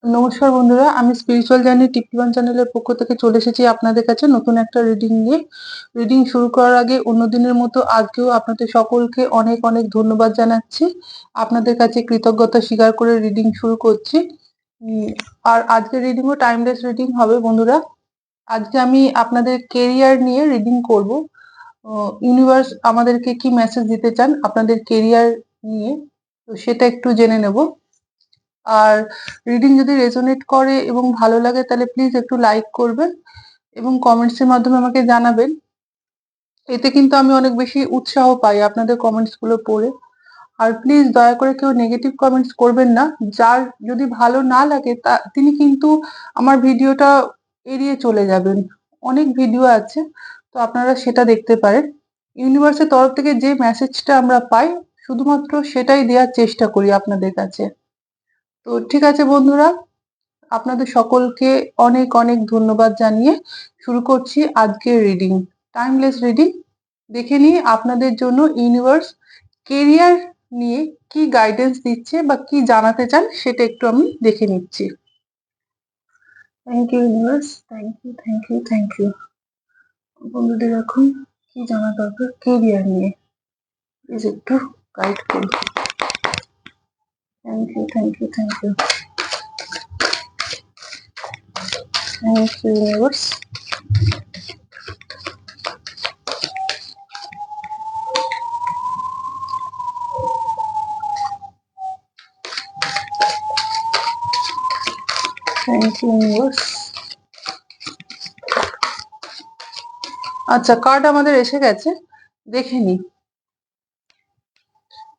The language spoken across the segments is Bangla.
নমস্কার বন্ধুরা, আমি স্পিরিচুয়াল জার্নি টিপ্পি চ্যানেলের পক্ষ থেকে চলে এসেছি আপনাদের কাছে নতুন একটা রিডিং নিয়ে। রিডিং শুরু করার আগে অন্য দিনের মতো আজকেও আপনাদের সকলকে অনেক অনেক ধন্যবাদ জানাচ্ছি। আপনাদের কাছে কৃতজ্ঞতা স্বীকার করে রিডিং শুরু করছি। আর আজকের রিডিংও টাইমলেস রিডিং হবে বন্ধুরা। আজকে আমি আপনাদের কেরিয়ার নিয়ে রিডিং করব। ইউনিভার্স আমাদেরকে কি মেসেজ দিতে চান আপনাদের কেরিয়ার নিয়ে, তো সেটা একটু জেনে নেব। আর রিডিং যদি রেজোনেট করে এবং ভালো লাগে তাহলে প্লিজ একটু লাইক করবেন এবং কমেন্টস এর মাধ্যমে আমাকে জানাবেন। এতে কিন্তু আমি অনেক বেশি উৎসাহ পাই আপনাদের কমেন্টস গুলো পড়ে। আর প্লিজ দয়া করে কেউ নেগেটিভ কমেন্টস করবেন না। যার যদি ভালো না লাগে তিনি কিন্তু আমার ভিডিওটা এড়িয়ে চলে যাবেন। অনেক ভিডিও আছে, তো আপনারা সেটা দেখতে পারেন। ইউনিভার্সের তরফ থেকে যে মেসেজটা আমরা পাই শুধুমাত্র সেটাই দেওয়ার চেষ্টা করি আপনাদের কাছে। তো ঠিক আছে বন্ধুরা, আপনাদের সকলকে অনেক অনেক ধন্যবাদ জানিয়ে শুরু করছি আজকের রিডিং, টাইমলেস রিডিং। দেখে নিই আপনাদের জন্য ইউনিভার্স কেরিয়ার নিয়ে কি গাইডেন্স দিচ্ছে বা কি জানাতে চান, সেটা একটু আমি দেখে নিচ্ছি। Thank you universe, thank you thank you thank you. বন্ধুদের এখন কি জানা দরকার কেরিয়ার নিয়ে, প্লিজ একটু গাইড করুন। Thank you thank you thank you thank you universe. Thank you universe. আচ্ছা, কার্ড আমাদের এসে গেছে, দেখে নি।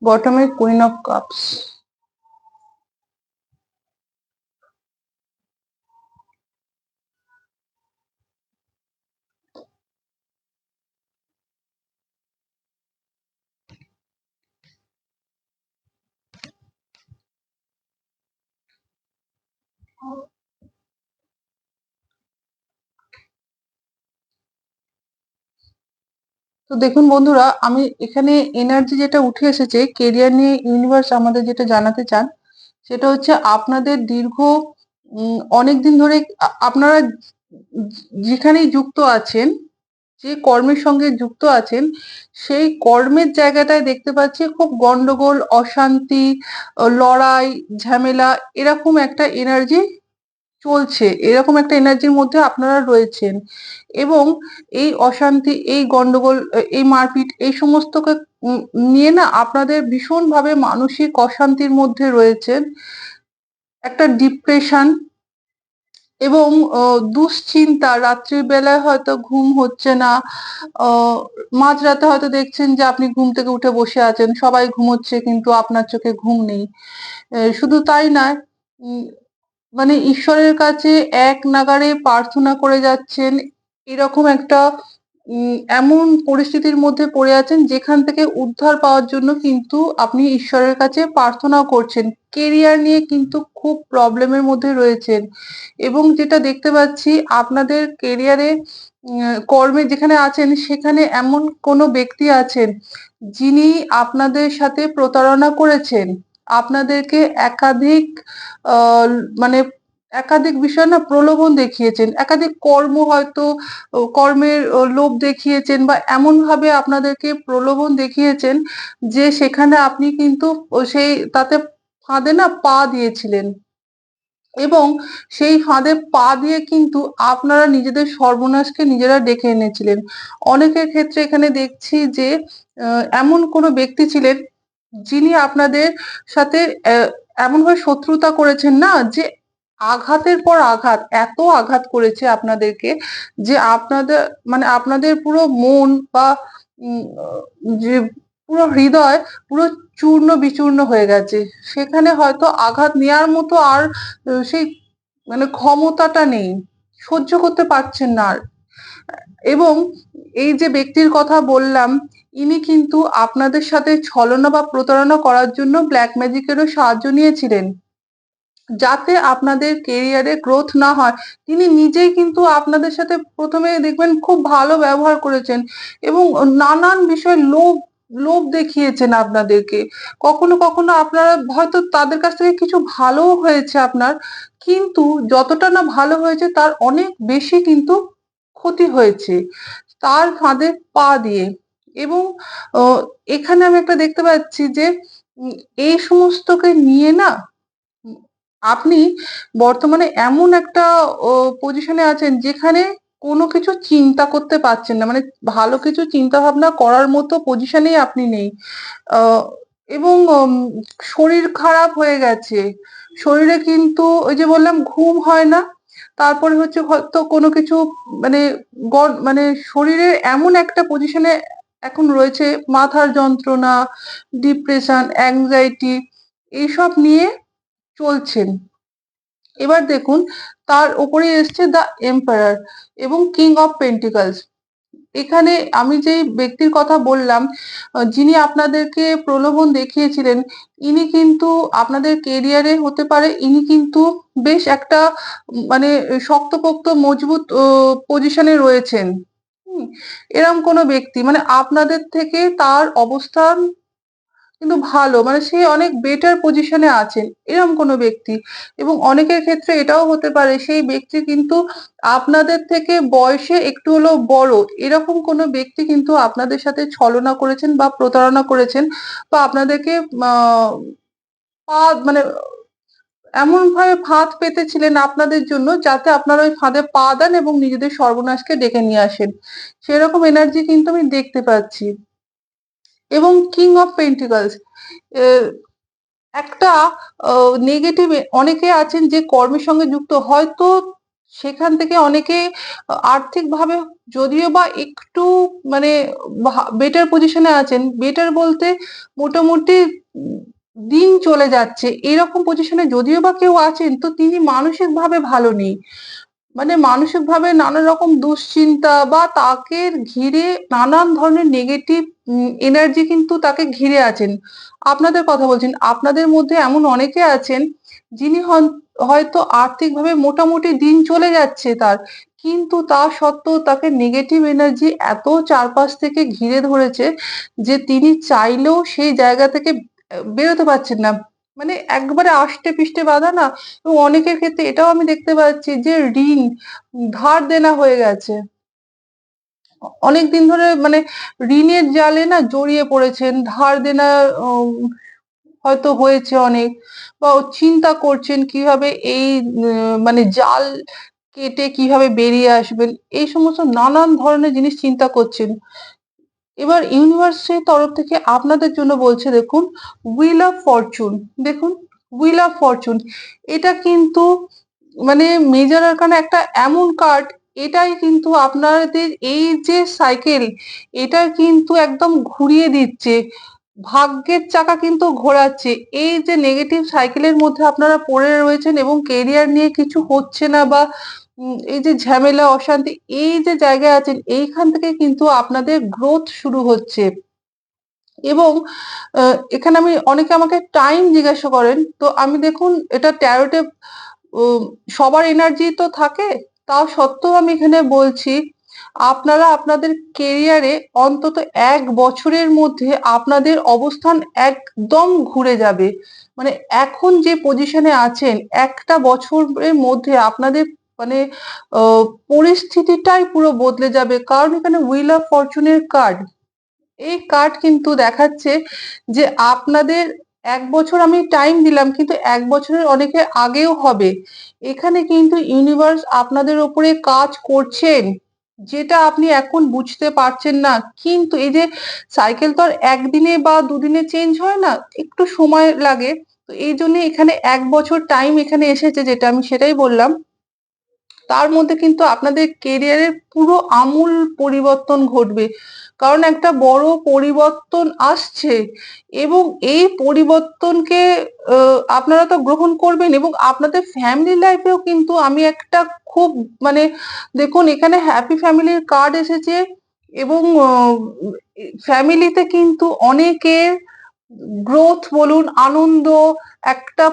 বটমে কুইন অফ কাপস, তো দেখুন বন্ধুরা, আমি এখানে এনার্জি যেটা উঠে এসেছে কেরিয়ার নিয়ে ইউনিভার্স আমাদের যেটা জানাতে চান সেটা হচ্ছে আপনাদের দীর্ঘ অনেকদিন ধরে আপনারা যেখানেই যুক্ত আছেন, যে কর্মের সঙ্গে যুক্ত আছেন, সেই কর্মের জায়গাটায় দেখতে পাচ্ছি খুব গন্ডগোল, অশান্তি, লড়াই, ঝামেলা, এরকম একটা এনার্জি চলছে। এরকম একটা এনার্জির মধ্যে আপনারা রয়েছেন এবং এই অশান্তি, এই গন্ডগোল, এই মারপিট, এই সমস্তকে নিয়ে না আপনাদের ভীষণভাবে মানসিক অশান্তির মধ্যে রয়েছেন। একটা ডিপ্রেশন এবং দুশ্চিন্তা, রাত্রির বেলায় হয়তো ঘুম হচ্ছে না। মাঝরাতে হয়তো দেখছেন যে আপনি ঘুম থেকে উঠে বসে আছেন, সবাই ঘুমোচ্ছে কিন্তু আপনার চোখে ঘুম নেই। শুধু তাই নয়, উম মানে ঈশ্বরের কাছে এক নাগাড়ে প্রার্থনা করে যাচ্ছেন। এরকম একটা এমন পরিস্থিতির মধ্যে পড়ে আছেন যেখান থেকে উদ্ধার পাওয়ার জন্য কিন্তু আপনি ঈশ্বরের কাছে প্রার্থনাও করছেন। কেরিয়ার নিয়ে কিন্তু খুব প্রবলেমের মধ্যে রয়েছেন এবং যেটা দেখতে পাচ্ছি আপনাদের কেরিয়ারে, কর্মে যেখানে আছেন সেখানে এমন কোনো ব্যক্তি আছেন যিনি আপনাদের সাথে প্রতারণা করেছেন। আপনাদেরকে একাধিক আহ মানে একাধিক বিষয় না প্রলোভন দেখিয়েছেন, একাধিক কর্ম হয়তো কর্মের লোভ দেখিয়েছেন বা এমন ভাবে আপনাদেরকে প্রলোভন দেখিয়েছেন যে সেখানে আপনি কিন্তু সেই তাতে ফাঁদে না পা দিয়েছিলেন এবং সেই ফাঁদে পা দিয়ে কিন্তু আপনারা নিজেদের সর্বনাশকে নিজেরা ডেকে এনেছিলেন। অনেকের ক্ষেত্রে এখানে দেখছি যে এমন কোনো ব্যক্তি ছিলেন যিনি আপনাদের সাথে এমনভাবে শত্রুতা করেছেন না, যে আঘাতের পর আঘাত, এত আঘাত করেছে আপনাদেরকে যে আপনাদের আপনাদের পুরো মন বা যে পুরো হৃদয় পুরো চূর্ণ বিচূর্ণ হয়ে গেছে। সেখানে হয়তো আঘাত নেওয়ার মতো আর সেই ক্ষমতাটা নেই, সহ্য করতে পারছেন না আর। এবং এই যে ব্যক্তির কথা বললাম, ইনি কিন্তু আপনাদের সাথে ছলনা বা প্রতারণা করার জন্য ব্ল্যাক ম্যাজিকেরও সাহায্য নিয়েছিলেন যাতে আপনাদের কেরিয়ারে গ্রোথ না হয়। তিনি নিজেই কিন্তু আপনাদের সাথে প্রথমে দেখবেন খুব ভালো ব্যবহার করেছেন এবং নানান বিষয়ে লোভ লোভ দেখিয়েছেন আপনাদেরকে। কখনো, কখনো আপনারা হয়তো তাদের কাছ থেকে কিছু ভালোও হয়েছে আপনার। কিন্তু যতটা না ভালো হয়েছে তার অনেক বেশি কিন্তু ক্ষতি হয়েছে। তার ফাঁদে পা দিয়ে। এবং অ এখানে আমি একটা দেখতে পাচ্ছি যে উম এই সমস্তকে নিয়ে না উম আপনি বর্তমানে এমন একটা ও পজিশনে আছেন যেখানে কোনো কিছু চিন্তা করতে পারছেন না। মানে ভালো কিছু চিন্তাভাবনা করার মতো পজিশনেই আপনি নেই। আ এবং শরীর খারাপ হয়ে গেছে। শরীরে কিন্তু ওই যে বললাম ঘুম হয় না। তারপরে হচ্ছে হয়তো কোনো কিছু মানে মানে শরীরের এমন একটা পজিশনে এখন রয়েছে মাথার যন্ত্রণা, ডিপ্রেশন, অ্যাংজাইটি এইসব নিয়ে চলছেন। এবার দেখুন তার উপরে এসছে দ্য এম্পারার এবং কিং অফ পেন্টিকলস। এখানে আমি যেই ব্যক্তির কথা বললাম, যিনি আপনাদেরকে প্রলোভন দেখিয়েছিলেন, ইনি কিন্তু আপনাদের কেরিয়ারে হতে পারে ইনি কিন্তু বেশ একটা মানে শক্তপোক্ত মজবুত পজিশনে রয়েছেন। হুম? এরম কোনো ব্যক্তি মানে আপনাদের থেকে তার অবস্থান কিন্তু ভালো মানে সে অনেক বেটার পজিশনে আছেন এরম কোনো ব্যক্তি। এবং অনেকের ক্ষেত্রে এটাও হতে পারে সেই ব্যক্তি কিন্তু আপনাদের থেকে বয়সে একটু হলেও বড়। এরকম কোনো ব্যক্তি কিন্তু আপনাদের সাথে ছলনা করেছেন বা প্রতারণা করেছেন বা আপনাদেরকে আ পা মানে এমনভাবে ফাঁদ পেতেছিলেন আপনাদের জন্য যাতে আপনারা ওই ফাঁদে পা দেন এবং নিজেদের সর্বনাশকে ডেকে নিয়ে আসেন। সেরকম এনার্জি কিন্তু আমি দেখতে পাচ্ছি। এবং কিং অফ পেন্টিকলস এ একটা নেগেটিভ অনেকে আছেন যে কর্মের সঙ্গে যুক্ত হয়তো সেখান থেকে অনেকে আর্থিকভাবে যদিও বা একটু মানে বেটার পজিশনে আছেন। বেটার বলতে মোটামুটি উম দিন চলে যাচ্ছে। এরকম পজিশনে যদিও বা কেউ আছেন তো তিনি মানসিকভাবে ভালো নেই। মানে মানসিকভাবে নানা রকম দুশ্চিন্তা বা তাকে ঘিরে নানান ধরনের নেগেটিভ এনার্জি কিন্তু তাকে ঘিরে আছেন। আপনাদের কথা বলছেন। আপনাদের মধ্যে এমন অনেকে আছেন যিনি হয়তো আর্থিকভাবে মোটামুটি দিন চলে যাচ্ছে তার। কিন্তু তা সত্ত্বেও তাকে নেগেটিভ এনার্জি এত চারপাশ থেকে ঘিরে ধরেছে যে তিনি চাইলেও সেই জায়গা থেকে বেরোতে পারছেন না। মানে একবারে আষ্টেপৃষ্ঠে বাঁধা না। এবং অনেকের ক্ষেত্রে এটাও আমি দেখতে পাচ্ছি যে ঋণ ধার দেনা হয়ে গেছে। অনেকদিন ধরে মানে ঋণের জালে না জড়িয়ে পড়েছেন। ধার দেনা হয়তো হয়েছে অনেক বা চিন্তা করছেন কিভাবে এই মানে জাল কেটে কিভাবে বেরিয়ে আসবেন। এই সমস্ত নানান ধরনের জিনিস চিন্তা করছেন। এবার ইউনিভার্সের তরফ থেকে আপনাদের জন্য বলছে দেখুন হুইল অফ ফরচুন। দেখুন হুইল অফ ফরচুন এটা কিন্তু মানে মেজর আরকানা একটা এমন কার্ড এটাই কিন্তু আপনাদের এই যে সাইকেল এটা কিন্তু একদম ঘুরিয়ে দিচ্ছে। ভাগ্যের চাকা কিন্তু ঘোরাচ্ছে। এই যে নেগেটিভ সাইকেলের মধ্যে আপনারা পড়ে রয়েছেন এবং কেরিয়ার নিয়ে কিছু হচ্ছে না বা এই যে ঝামেলা, অশান্তি এই যে জায়গায় আছেন এইখান থেকে কিন্তু আপনাদের গ্রোথ শুরু হচ্ছে। এবং আ এখানে আমি অনেকে আমাকে টাইম জিজ্ঞাসা করেন। তো আমি দেখুন এটা ট্যারোটে ও সবার এনার্জি তো থাকে। তাও সত্ত্বেও আমি এখানে বলছি, আপনারা আপনাদের কেরিয়ারে অন্তত ১ বছরের মধ্যে আপনাদের অবস্থান একদম ঘুরে যাবে। মানে এখন যে পজিশনে আছেন, একটা বছরের মধ্যে আপনাদের মানে আ পরিস্থিতিটাই পুরো বদলে যাবে। কারণ এখানে হুইল অফ ফরচুন এর কার্ড। এই কার্ড কিন্তু দেখাচ্ছে যে আপনাদের ১ বছর আমি টাইম দিলাম কিন্তু ১ বছরের অনেকের আগেও হবে। এখানে কিন্তু ইউনিভার্স আপনাদের উপরে কাজ করছেন। যেটা আপনি এখন বুঝতে পারছেন না। কিন্তু এই যে সাইকেল তো আর একদিনে বা দুদিনে চেঞ্জ হয় না। একটু সময় লাগে। তো এইজন্য এখানে ১ বছর টাইম এখানে এসেছে যেটা আমি সেটাই বললাম। তার মধ্যে কিন্তু আপনাদের কেরিয়ারের পুরো আমূল পরিবর্তন ঘটবে। কারণ একটা বড় পরিবর্তন আসছে এবং এই পরিবর্তনকে আ আপনারা তো গ্রহণ করবেন এবং আপনাদের ফ্যামিলি লাইফেও কিন্তু আমি একটা খুব মানে দেখুন এখানে হ্যাপি ফ্যামিলির কার্ড এসেছে এবং ফ্যামিলিতে কিন্তু অনেকের গ্রোথ বলুন, আনন্দ, একটা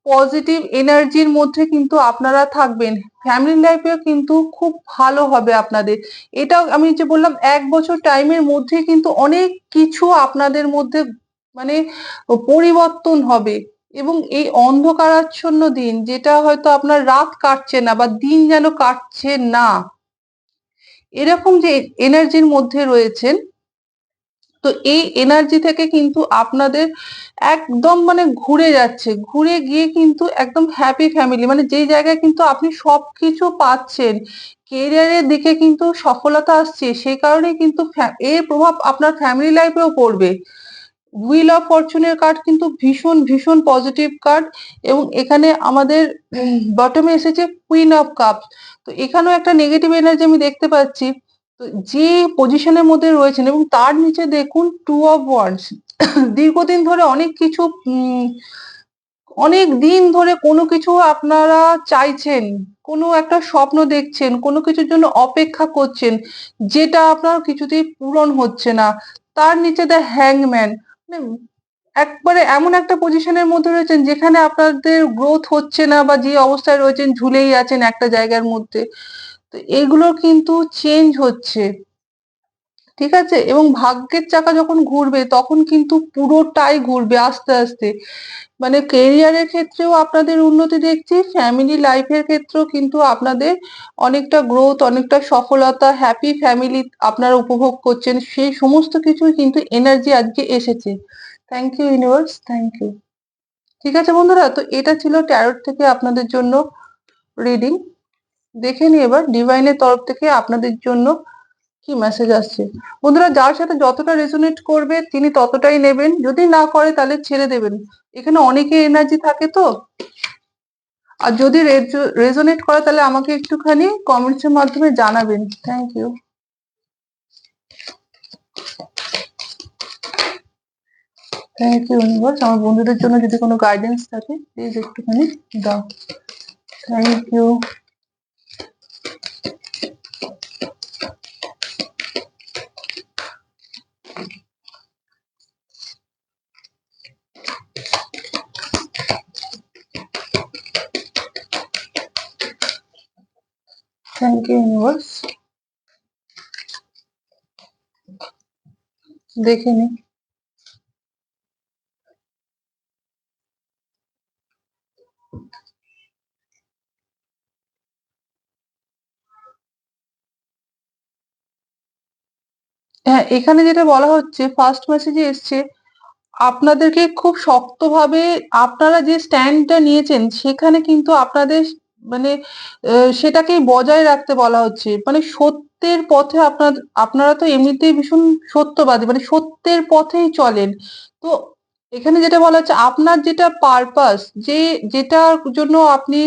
পজিটিভ এনার্জির মধ্যে কিন্তু আপনারা থাকবেন। ফ্যামিলি লাইফেও কিন্তু খুব ভালো হবে আপনাদের। এটাও আমি যে বললাম 1 বছর টাইমের মধ্যে কিন্তু অনেক কিছু আপনাদের মধ্যে মানে পরিবর্তন হবে। এবং এই অন্ধকারাচ্ছন্ন দিন, যেটা হয়তো আপনার রাত কাটছে না বা দিন যেন কাটছে না, এরকম যে এনার্জির মধ্যে রয়েছেন, তো এই এনার্জি থেকে কিন্তু আপনাদের একদম মানে ঘুরে যাচ্ছে, ঘুরে গিয়ে কিন্তু একদম হ্যাপি ফ্যামিলি, মানে যেই জায়গায় কিন্তু আপনি সবকিছু পাচ্ছেন, কেরিয়ারের দিকে কিন্তু সফলতা আসছে, সেই কারণে কিন্তু এর প্রভাব আপনার ফ্যামিলি লাইফেও পড়বে। হুইল অফ ফরচুনের কার্ড কিন্তু ভীষণ ভীষণ পজিটিভ কার্ড। এবং এখানে আমাদের বটমে এসেছে কুইন অফ কাপ। তো এখানেও একটা নেগেটিভ এনার্জি আমি দেখতে পাচ্ছি। তো যে পজিশনের মধ্যে রয়েছেন, এবং তার নিচে দেখুন টু অফ ওয়ান্ডস। দীর্ঘদিন ধরে অনেক কিছু অনেক দিন ধরে কোনো কিছু আপনারা চাইছেন, কোনো একটা স্বপ্ন দেখছেন, কোনো কিছুর জন্য অপেক্ষা করছেন, যেটা আপনার কিছুতেই পূরণ হচ্ছে না। তার নিচে দ্য হ্যাংম্যান, মানে একবারে এমন একটা পজিশনের মধ্যে রয়েছেন যেখানে আপনাদের গ্রোথ হচ্ছে না, বা যে অবস্থায় রয়েছেন ঝুলেই আছেন একটা জায়গার মধ্যে। তো এগুলো কিন্তু চেঞ্জ হচ্ছে, ঠিক আছে? এবং ভাগ্যের চাকা যখন ঘুরবে তখন কিন্তু পুরোটাই ঘুরবে আস্তে আস্তে। মানে কেরিয়ারের ক্ষেত্রেও আপনাদের উন্নতি দেখছি, ফ্যামিলি লাইফের ক্ষেত্রেও কিন্তু আপনাদের অনেকটা গ্রোথ, অনেকটা সফলতা, হ্যাপি ফ্যামিলি আপনারা উপভোগ করছেন, সেই সমস্ত কিছুই কিন্তু এনার্জি আজকে এসেছে। Thank you universe, thank you. ঠিক আছে বন্ধুরা, তো এটা ছিল ট্যারোট থেকে আপনাদের জন্য রিডিং। দেখে নি এবার ডিভাইনের তরফ থেকে আপনাদের জন্য কি মেসেজ আসছে। বন্ধুরা, যার সাথে যতটা রেজোনেট করবে তিনি ততটাই নেবেন, যদি না করে তাহলে ছেড়ে দেবেন। এখানে অনেকে এনার্জি থাকে তো। আর যদি রেজোনেট করে তাহলে আমাকে একটুখানি কমেন্টস এর মাধ্যমে জানাবেন। Thank you. Thank you universe, আমার বন্ধুদের জন্য যদি কোনো গাইডেন্স থাকে প্লিজ একটুখানি দাও। Thank you. Thank you universe. দেখে নি। হ্যাঁ, এখানে যেটা বলা হচ্ছে ফার্স্ট মেসেজে এসছে, আপনাদেরকে খুব শক্তভাবে আপনারা যে স্ট্যান্ডটা নিয়েছেন সেখানে কিন্তু আপনাদের মানে সেটাকেই বজায় রাখতে বলা হচ্ছে। মানে সত্যের পথে আপনারা তো এমনিতেই ভীষণ সত্যবাদী, মানে সত্যের পথেই চলেন। তো এখানে যেটা বলা হচ্ছে, আপনার যেটা পারপাস, যেটার জন্য আপনি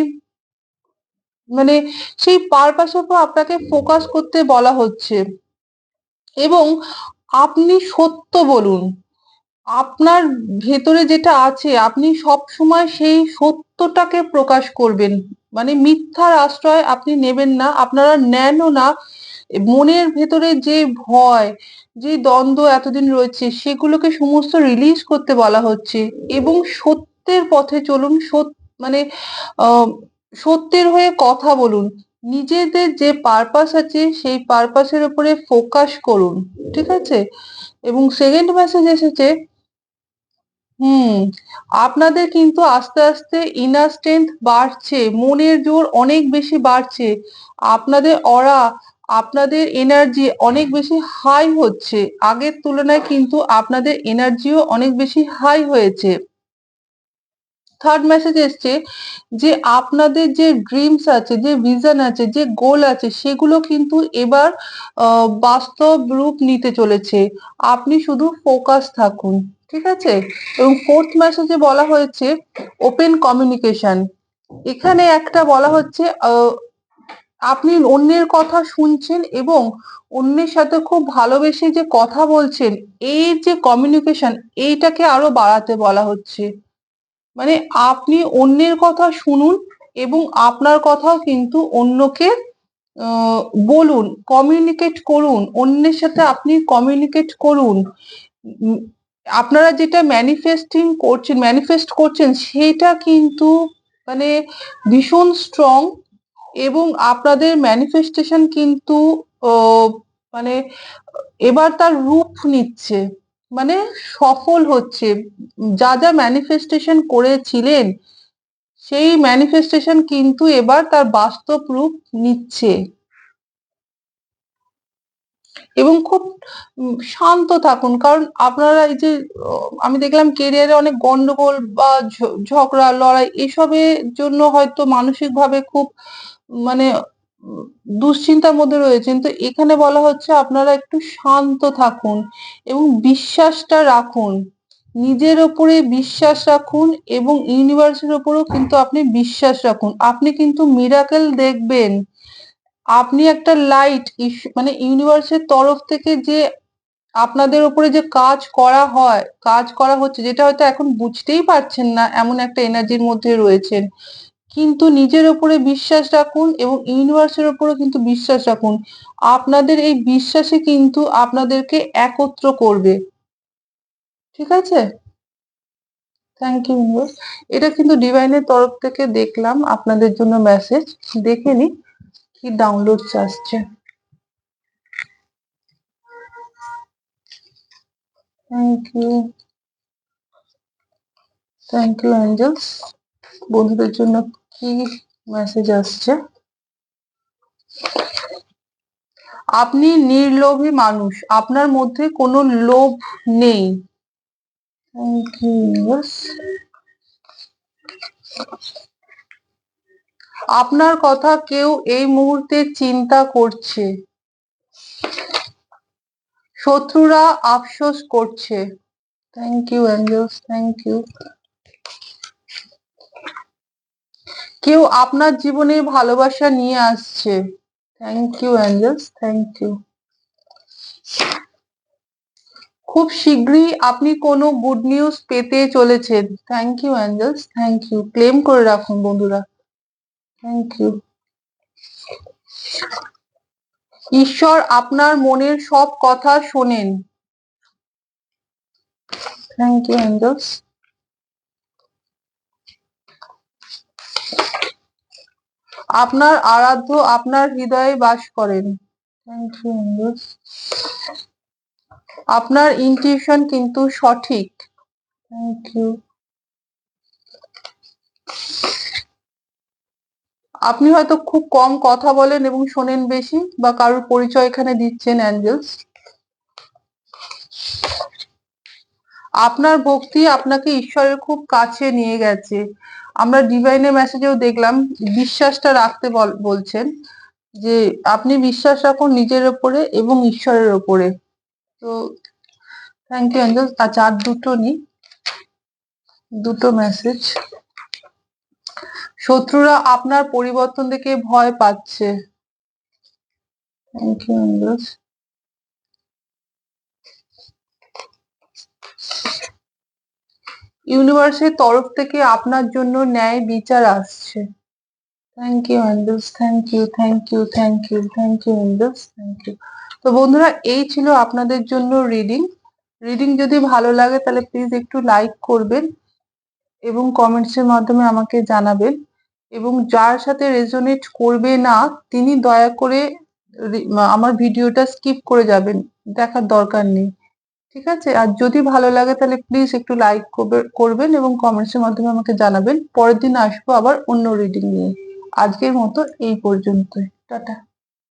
মানে সেই পারপাসের উপর আপনাকে ফোকাস করতে বলা হচ্ছে। এবং আপনি সত্য বলুন, আপনার ভেতরে যেটা আছে আপনি সব সময় সেই সত্যটাকে প্রকাশ করবেন। মানে মিথ্যার আশ্রয় আপনি নেবেন না, আপনারা নেনও না। মনের ভেতরে যে ভয়, যে দ্বন্দ্ব এতদিন রয়েছে সেগুলোকে সমস্ত রিলিজ করতে বলা হচ্ছে। এবং সত্যের পথে চলুন, মানে আহ সত্যের হয়ে কথা বলুন। নিজেদের যে পারপাস আছে সেই পারপাসের উপরে ফোকাস করুন, ঠিক আছে? এবং সেকেন্ড মেসেজ এসেছে, আপনাদের কিন্তু আস্তে আস্তে ইনার স্ট্রেংথ বাড়ছে, মনের জোর অনেক বেশি বাড়ছে, আপনাদের অরা, আপনাদের এনার্জি অনেক বেশি হাই হচ্ছে। আগের তুলনায় কিন্তু আপনাদের এনার্জিও অনেক বেশি হাই হয়েছে। থার্ড মেসেজ এসছে যে আপনাদের যে ড্রিমস আছে, যে ভিশন আছে, যে গোল আছে, সেগুলো কিন্তু এবার বাস্তব রূপ নিতে চলেছে। আপনি শুধু ফোকাস থাকুন, ঠিক আছে? এবং ফোর্থ মেসেজে বলা হয়েছে ওপেন কমিউনিকেশন। এখানে একটা বলা হচ্ছে আপনি অন্যের কথা শুনছেন এবং অন্যের সাথে খুব ভালোবেসে যে কথা বলছেন, এই যে কমিউনিকেশন, এইটাকে আরো বাড়াতে বলা হচ্ছে। মানে আপনি অন্যের কথা শুনুন এবং আপনার কথাও কিন্তু অন্যকে বলুন, কমিউনিকেট করুন, অন্যের সাথে আপনি কমিউনিকেট করুন। আপনারা যেটা ম্যানিফেস্ট করছেন সেটা কিন্তু মানে ভীষণ স্ট্রং, এবং আপনাদের ম্যানিফেস্টেশন কিন্তু মানে এবার তার রূপ নিচ্ছে, মানে সফল হচ্ছে। যা যা ম্যানিফেস্টেশন করেছিলেন সেই ম্যানিফেস্টেশন কিন্তু এবার তার বাস্তব রূপ নিচ্ছে। এবং খুব শান্ত থাকুন, কারণ আপনারা এই যে আমি দেখলাম কেরিয়ারে অনেক গন্ডগোল বা ঝগড়া লড়াই এসবের জন্য হয়তো মানসিক ভাবে খুব মানে দুশ্চিন্তার মধ্যে রয়েছেন। তো এখানে বলা হচ্ছে আপনারা একটু শান্ত থাকুন এবং বিশ্বাসটা রাখুন, নিজের ওপরে বিশ্বাস রাখুন এবং ইউনিভার্সের ওপরেও কিন্তু আপনি বিশ্বাস রাখুন। আপনি কিন্তু মিরাকেল দেখবেন। আপনি একটা লাইট, মানে ইউনিভার্সের তরফ থেকে যে আপনাদের উপরে যে কাজ করা হচ্ছে, যেটা হয়তো এখন বুঝতেই পারছেন না, এমন একটা এনার্জির মধ্যে রয়েছেন। কিন্তু নিজের উপরে বিশ্বাস রাখুন এবং ইউনিভার্সের উপরেও কিন্তু বিশ্বাস রাখুন। আপনাদের এই বিশ্বাসে কিন্তু আপনাদেরকে একত্র করবে। ঠিক আছে? Thank you universe. এটা কিন্তু ডিভাইনের তরফ থেকে দেখলাম আপনাদের জন্য মেসেজ। দেখে নি কি ডাউনলোডস আসছে। Thank you, thank you angels. বন্ধুদের জন্য কি মেসেজ আসছে? আপনি নির্লোভী মানুষ, আপনার মধ্যে কোনো লোভ নেই। Thank you universe. আপনার কথা কেউ এই মুহূর্তে চিন্তা করছে, শত্রুরা আফসোস করছে। Thank you angels, thank you. কেউ আপনার জীবনে ভালোবাসা নিয়ে আসছে। Thank you angels, thank you. খুব শীঘ্রই আপনি কোনো গুড নিউজ পেতে চলেছেন। Thank you angels, thank you. Claim করে রাখুন বন্ধুরা। Thank you. ঈশ্বর আপনার মনের সব কথা শোনেন। Thank you angels. আপনার আরাধ্য আপনার হৃদয়ে বাস করেন। Thank you angels. আপনার ইনটিউশন কিন্তু সঠিক। Thank you. আপনি হয়তো খুব কম কথা বলেন এবং শোনেন বেশি, বা কারোর পরিচয় এখানে দিচ্ছেন অ্যাঞ্জেলস। আপনার ভক্তি আপনাকে ঈশ্বরের খুব কাছে নিয়ে গেছে। আমরা ডিভাইনের মেসেজেও দেখলাম বিশ্বাসটা রাখতে বলছেন, যে আপনি বিশ্বাস রাখুন নিজের ওপরে এবং ঈশ্বরের ওপরে। তো থ্যাংক ইউ অ্যাঞ্জেলস। আচ্ছা, আর দুটো মেসেজ। শত্রুরা আপনার পরিবর্তন দেখে ভয় পাচ্ছে। Thank you angels. ইউনিভার্সের তরফ থেকে আপনার জন্য ন্যায় বিচার আসছে। Thank you angels, thank you, thank you, thank you, thank you angels, thank you. তো বন্ধুরা, এই ছিল আপনাদের জন্য রিডিং যদি ভালো লাগে তাহলে প্লিজ একটু লাইক করবেন এবং কমেন্টস এর মাধ্যমে আমাকে জানাবেন। এবং যার সাথে রেজোনেট করবে না তিনি দয়া করে আমার ভিডিওটা স্কিপ করে যাবেন, দেখার দরকার নেই। ঠিক আছে? আর যদি ভালো লাগে তাহলে প্লিজ একটু লাইক করবেন এবং কমেন্টস এর মাধ্যমে আমাকে জানাবেন। পরের দিন আসবো আবার অন্য রিডিং নিয়ে। আজকের মতো এই পর্যন্তই। টাটা।